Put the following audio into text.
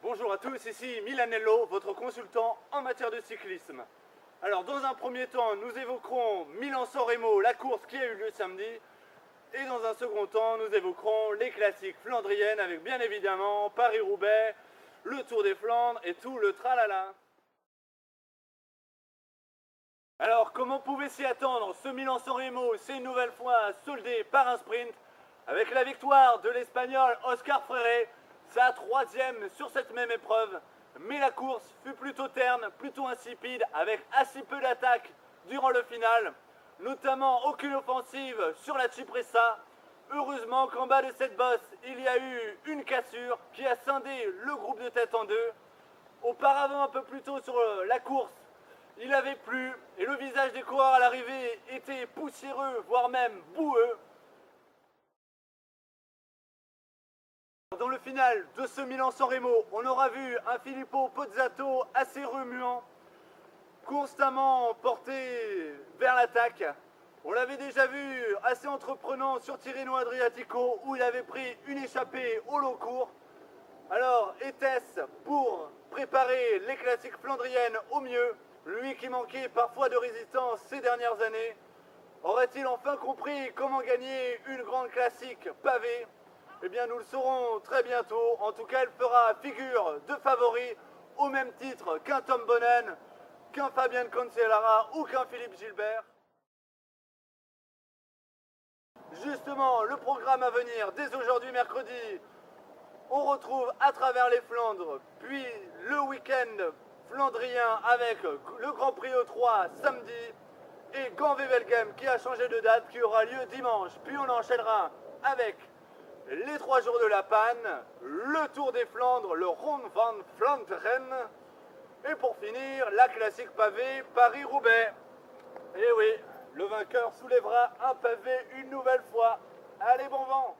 Bonjour à tous, ici Milanello, votre consultant en matière de cyclisme. Alors dans un premier temps, nous évoquerons Milan-San Remo, la course qui a eu lieu samedi. Et dans un second temps, nous évoquerons les classiques flandriennes avec bien évidemment Paris-Roubaix, le Tour des Flandres et tout le tralala. Alors comment pouvait s'y attendre? Ce Milan-San Remo s'est une nouvelle fois soldé par un sprint avec la victoire de l'Espagnol Oscar Freire, sa troisième sur cette même épreuve. Mais la course fut plutôt terne, plutôt insipide, avec assez peu d'attaques durant le final, notamment aucune offensive sur la Cipressa. Heureusement qu'en bas de cette bosse, il y a eu une cassure qui a scindé le groupe de tête en deux. Auparavant, un peu plus tôt sur la course, il avait plu et le visage des coureurs à l'arrivée était poussiéreux, voire même boueux. Dans le final de ce Milan-San Remo, on aura vu un Filippo Pozzato assez remuant, constamment porté vers l'attaque. On l'avait déjà vu assez entreprenant sur Tirreno Adriatico où il avait pris une échappée au long cours. Alors, était-ce pour préparer les classiques flandriennes au mieux, lui qui manquait parfois de résistance ces dernières années? Aurait-il enfin compris comment gagner une grande classique pavée? Eh bien, nous le saurons très bientôt. En tout cas, elle fera figure de favori au même titre qu'un Tom Bonnen, qu'un Fabien Cancellara ou qu'un Philippe Gilbert. Justement, le programme à venir dès aujourd'hui mercredi, on retrouve à travers les Flandres, puis le week-end flandrien avec le Grand Prix E3 samedi et Gand-Wevelgem qui a changé de date, qui aura lieu dimanche. Puis on enchaînera avec les 3 jours de la panne, le Tour des Flandres, le Ronde van Vlaanderen, et pour finir, la classique pavée Paris-Roubaix. Et oui, le vainqueur soulèvera un pavé une nouvelle fois. Allez, bon vent!